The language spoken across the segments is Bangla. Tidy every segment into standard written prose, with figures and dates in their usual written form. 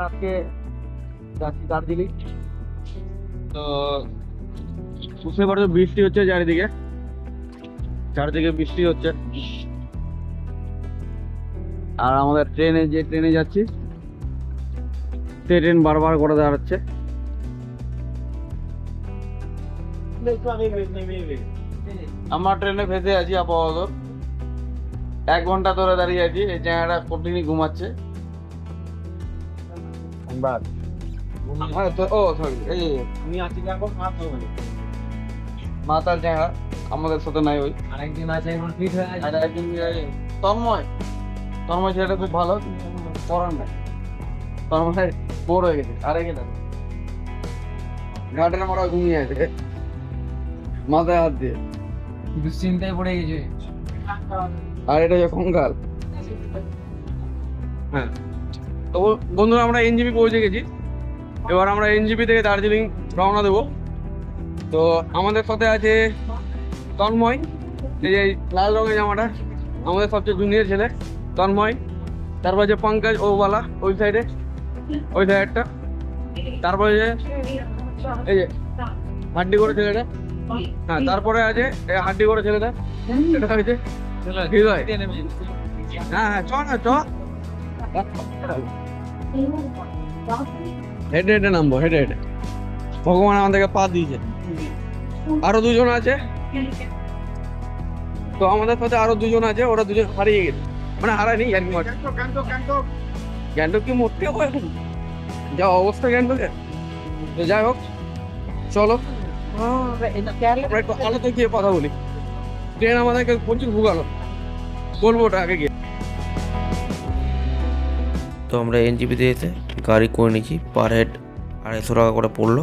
আমরা আজকে যাচ্ছি দার্জিলিং। তো বুঝতে পারছো বৃষ্টি হচ্ছে চারিদিকে, চারিদিকে বৃষ্টি হচ্ছে। আর আমাদের ট্রেনে যাচ্ছি, ট্রেন বারবার করে দাঁড়াচ্ছে। আমার ট্রেনে ফেসে আছি আপাতত, 1 ঘন্টা ধরে দাঁড়িয়ে আছি। এই জায়গাটা কন্টিনিউ ঘুমাচ্ছে। মাতার জায়গা আমাদের সাথে নাই। ওই আরেকদিন আছে এখন ফিট হয়ে আছে। আর একদিন তন্ময় তন্ময় ছেলেটা খুব ভালো, পড়ার নাই। তন্ময় বোর হয়ে গেছে। আরে গেলে ঘাটের মারা ঘুমিয়ে আছে মাথায় হাত দিয়ে। দুশ্চিন্তায় পড়ে গেছে। আর এটা যে কঙ্কাল। হ্যাঁ, তো বন্ধুরা আমরা এনজিপি পৌঁছে গেছি। এবার আমরা এনজিপি থেকে দার্জিলিং রওনা দেবো। তো আমাদের সাথে আছে তন্ময়, এই যে লাল রঙের জামাটা, আমাদের সবচেয়ে জুনিয়র ছেলে তন্ময়। তারপর যে পঙ্কজ ওওয়ালা ওই সাইডে, ওই সাইডটা। তারপরে যে এই যে হাড্ডি করে ছেলেটা, হ্যাঁ। তারপরে আছে হাড্ডি করে ছেলেটা, এটা হয়েছে হৃদয়। হ্যাঁ হ্যাঁ, চ না চ, হেঁটে হেঁটে নামবো, হেঁটে হেঁটে। ভগবান আমাদেরকে পা দিয়েছে। আরো দুজন আছে, তো আমাদের সাথে আরো দুজন আছে, ওরা দুজন হারিয়ে গেছে, মানে হারায়নি আর কি। গ্যাংটক কি মরতে হবে এখন, যা অবস্থা গ্যাংটকের। তো যাই হোক, চলো আমরা একটু আলোতে গিয়ে কথা বলি। ট্রেন আমাদেরকে প্রচুর ভুগালো, বলবো ওটা আগে গিয়ে। তো আমরা এনজিপিতে এসে গাড়ি করে নিয়েছি, পার হেড 250 টাকা করে পড়লো।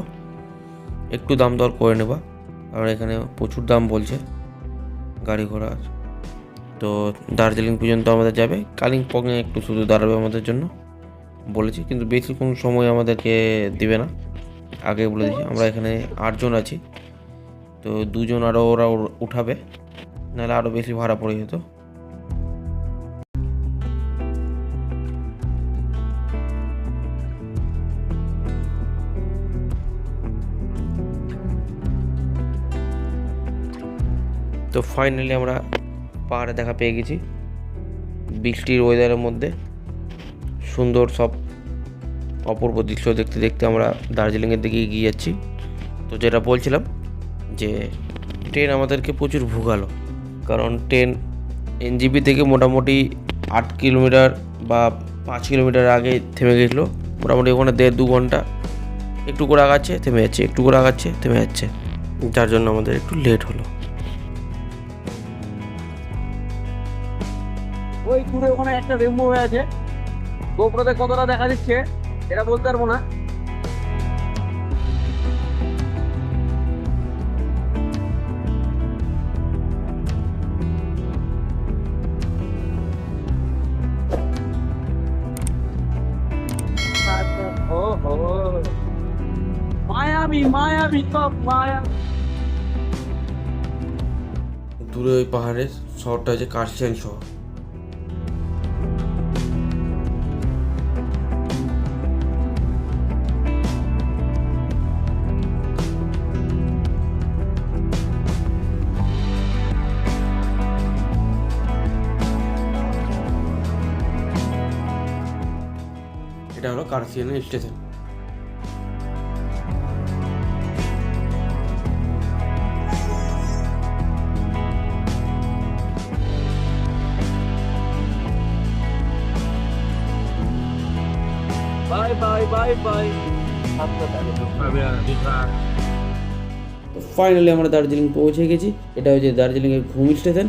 একটু দাম দর করে নেবা, কারণ এখানে প্রচুর দাম বলছে গাড়ি ঘোড়ার। তো দার্জিলিং পর্যন্ত আমাদের যাবে, কালিম্পংয়ে একটু শুধু দাঁড়াবে আমাদের জন্য বলেছি, কিন্তু বেশি কোনো সময় আমাদেরকে দেবে না, আগে বলে দিয়েছি। আমরা এখানে 8 জন আছি, তো 2 জন আরও ওরা উঠাবে, নাহলে আরও বেশি ভাড়া পড়ে যেত। তো ফাইনালি আমরা পাহাড়ে দেখা পেয়ে গেছি, বৃষ্টির ওয়েদারের মধ্যে সুন্দর সব অপূর্ব দৃশ্য দেখতে দেখতে আমরা দার্জিলিংয়ের দিকে এগিয়ে যাচ্ছি। তো যেটা বলছিলাম যে ট্রেন আমাদেরকে প্রচুর ভুগালো, কারণ ট্রেন এনজিপি থেকে মোটামুটি 8 কিলোমিটার বা 5 কিলোমিটার আগে থেমে গেছিলো। মোটামুটি ওখানে 1.5-2 ঘন্টা একটু করে আগাচ্ছে থেমে যাচ্ছে, একটু করে আগাচ্ছে থেমে যাচ্ছে, যার জন্য আমাদের একটু লেট হলো। ওই দূরে ওখানে একটা রেমবো হয়ে আছে, গোপ্রোতে কতটা দেখা যাচ্ছে এটা বলতে পারবো না। মায়াবী মায়াবী সব মায়া। দূরে ওই পাহাড়ের শহরটা হচ্ছে কার্শিয়াং শহর। এটা হলো Kurseong station. Bye bye bye bye. Finally আমরা দার্জিলিং পৌঁছে গেছি। এটা হচ্ছে দার্জিলিংয়ের ঘুম স্টেশন,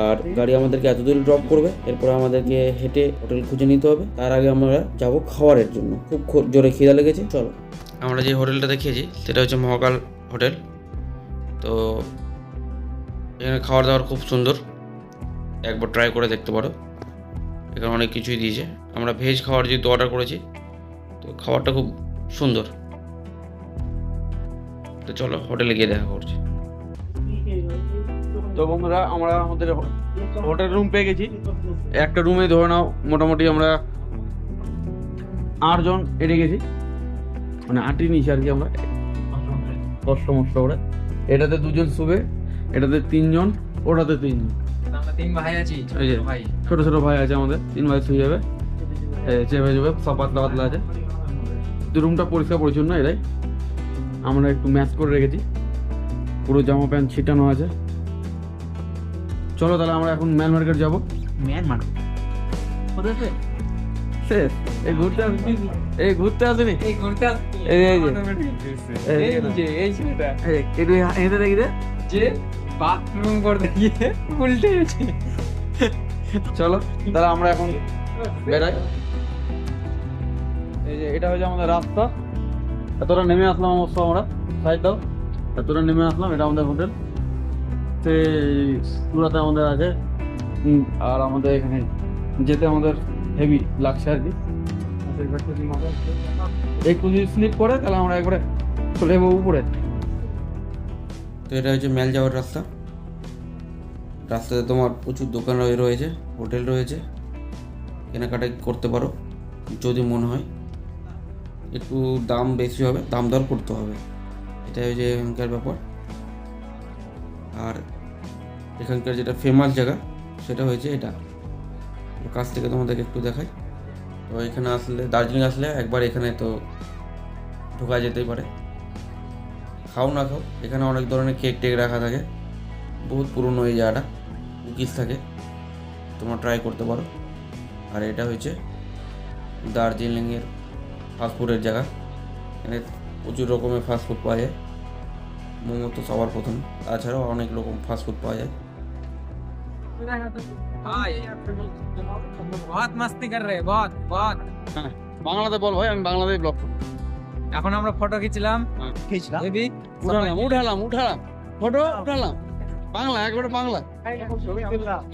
আর গাড়ি আমাদেরকে এত দূরে ড্রপ করবে, এরপর আমাদেরকে হেঁটে হোটেল খুঁজে নিতে হবে। তার আগে আমরা যাব খাবারের জন্য, খুব জোরে খিদা লেগেছে। চলো, আমরা যে হোটেলটা দেখিয়েছি সেটা হচ্ছে মহাকাল হোটেল। তো এখানে খাবার দাবার খুব সুন্দর, একবার ট্রাই করে দেখতে পারো। এখানে অনেক কিছুই দিয়েছে। আমরা ভেজ খাবার যেহেতু অর্ডার করেছি, তো খাবারটা খুব সুন্দর। তো চলো হোটেলে গিয়ে দেখা করছি। তো বন্ধুরা আমরা আমাদের হোটেল রুম পেয়ে গেছি। একটা রুমে ধরে নাও মোটামুটি আমরা 8 জন এড়ে গেছি, মানে 8ই নিচে আর কি আমরা, কষ্ট মষ্ট করে। এটাতে 2 জন শুবে, এটাতে 3 জন, ওটাতে 3 জন। আমরা 3 ভাই আছি, এই যে ভাই ছোট ছোট ভাই আছে আমাদের, 3 ভাই শুয়ে যাবে, চেপে যাবে, সব পাতলা পাতলা আছে। রুমটা পরিষ্কার পরিচ্ছন্ন এরাই। আমরা একটু ম্যাচ করে রেখেছি, পুরো জামা প্যান্ট ছিটানো আছে। চলো তাহলে আমরা এখন ম্যান মার্কেট যাবো। শেষ এই ঘুরতে এই ঘুরতে আসেনি, এই ঘুরতে এই যে, এই ছেলেটা একটু হেঁটে দেখি রে। যে বাথরুম করতে গিয়ে উল্টে গেছে। চলো তাহলে আমরা এখন বেরাই। এই যে এটা হচ্ছে আমাদের রাস্তা, এতটা নেমে আসলাম অবশ্য আমরা, সাইড দাও, এতটা নেমে আসলাম। এটা আমাদের হোটেল, সেই পুরাতে আমাদের আছে। আর আমাদের এখানে যেতে আমাদের হেভি লাগছে আর কি। একটু যদি স্লিপ করে তাহলে আমরা একবারে চলে যাবো উপরে। তো এটা হচ্ছে ম্যাল যাওয়ার রাস্তা। রাস্তাতে তোমার প্রচুর দোকান রয়েছে, হোটেল রয়েছে, কেনাকাটা করতে পারো যদি মনে হয়। একটু দাম বেশি হবে, দাম দর করতে হবে, এটাই হচ্ছে এখানকার ব্যাপার। আর এখানকার যেটা ফেমাস জায়গা সেটা হয়েছে এটা, কাছ থেকে তোমাদেরকে একটু দেখাই। তো এখানে আসলে, দার্জিলিং আসলে একবার এখানে তো ঢোকা যেতেই পারে। খাও না খাও, এখানে অনেক ধরনের কেক টেক রাখা থাকে, বহুত পুরনো এই জায়গাটা, কুকিজ থাকে, তোমরা ট্রাই করতে পারো। আর এটা হচ্ছে দার্জিলিংয়ের ফাস্টফুডের জায়গা, এখানে প্রচুর রকমের ফাস্টফুড পাওয়া যায়। মোমো তো সবার প্রথম, তাছাড়াও অনেক রকম ফাস্টফুড পাওয়া যায়। बहुत मस्ती कर रहे हैं, बहुत बहुत। হ্যাঁ বাংলাতে বল ভাই, আমি বাংলাতেই ব্লগ করব। এখন আমরা ফটো খিচলাম, বেবি উঠালাম ফটো উঠালাম, বাংলা একবারে বাংলা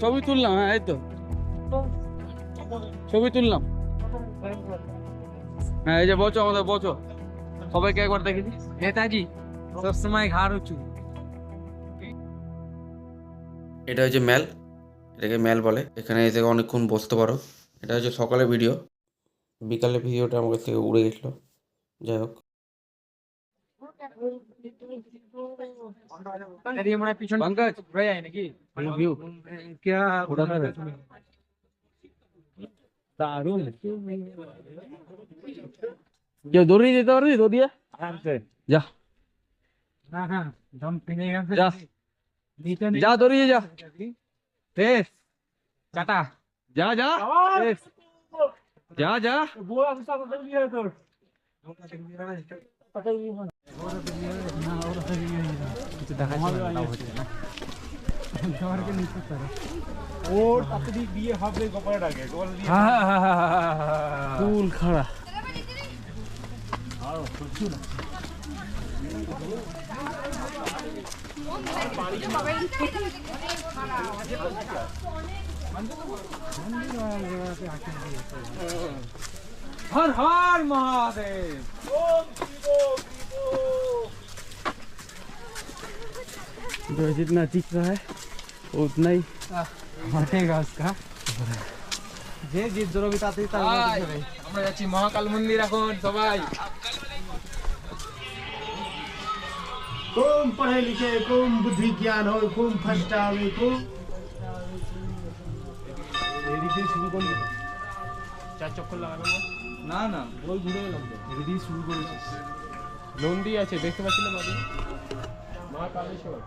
ছবি তুললাম। হ্যাঁ এই তো ছবি তুললাম। হ্যাঁ এই যে বচো, আমাদের বচো, সবাইকে একবার দেখেছি। নেতাজি সব সময় ঘাড় উঁচু। এটা হচ্ছে ম্যাল, এটাকে ম্যাল বলে। এখানে এসে অনেকক্ষণ বসতে পারো। এটা হচ্ছে সকালে ভিডিও, বিকালে ভিডিওটা আমার কাছ থেকে উড়ে গেছিলো। যাই হোক, पंकज रह जाए नाকি व्यू क्या उड़ा था दारुण क्या दौड़ नहीं देता दो दिया आराम से जा हाँ हाँ दम पीनेगा जा नीचे जा दौड़िए जा तेज चाटा जा जा तेज जा जा बोला गुस्सा कर दिया तो কিছু দেখা হচ্ছে না তোমার কে নিতে পারে ও আপনি বিয়ে হবে গোপাল আগে গোল দিয়ে ফুল খাড়া আর কিছু না हर हर महादेव जो जितना दिख रहा है उतना ही हटेगा उसका যে জিত জরবি তাতেই তার আমরা যাচ্ছি মহাকাল মন্দির এখন সবাই कौन पढ़े लिखे कौन बुद्धि ज्ञान हो कौन फर्स्ट आवे को চার চক্কর লাগানো না না ওই ঘুরে এলাম তো এদিকে শুরু করেছিস নন্দী আছে দেখতে পাচ্ছি না বাড়ি মহাকালেশ্বর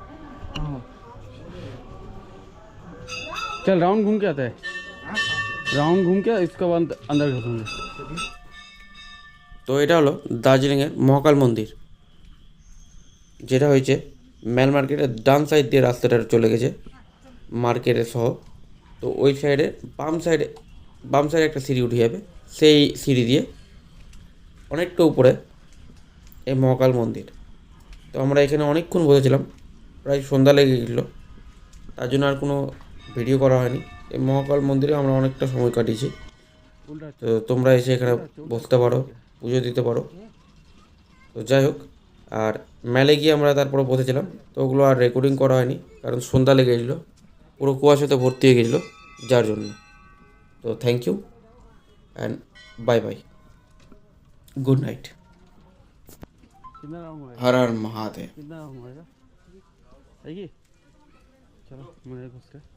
चल राउंड घूम के आता है राउंड घूम के इसके बाद अंदर घुसेंगे। তো এটা হলো দার্জিলিংয়ের মহাকাল মন্দির, যেটা হয়েছে ম্যাল মার্কেটের ডান সাইড দিয়ে রাস্তাটা চলে গেছে মার্কেটের সহ। তো ওই সাইডে বাম সাইডে একটা সিঁড়ি উঠে যাবে, সেই সিঁড়ি দিয়ে অনেকটা উপরে এই মহাকাল মন্দির। তো আমরা এখানে অনেকক্ষণ বসেছিলাম, প্রায় সন্ধ্যা লেগে গেছিলো, তার জন্য আর কোনো ভিডিও করা হয়নি। এই মহাকাল মন্দিরে আমরা অনেকটা সময় কাটিয়েছি। তো তোমরা এসে এখানে বসতে পারো, পুজো দিতে পারো। তো যাই হোক, আর মেলে গিয়ে আমরা তারপরে বসেছিলাম, তো ওগুলো আর রেকর্ডিং করা হয়নি কারণ সন্ধ্যা লেগে গেছিলো, পুরো কুয়াশাতে ভর্তি হয়ে গেছিলো যার জন্য। তো thank you and bye bye. Good night. कितना राउंड होएगा? हर हर महादेव। कितना राउंड होएगा? है कि? चलो मेरे घुस के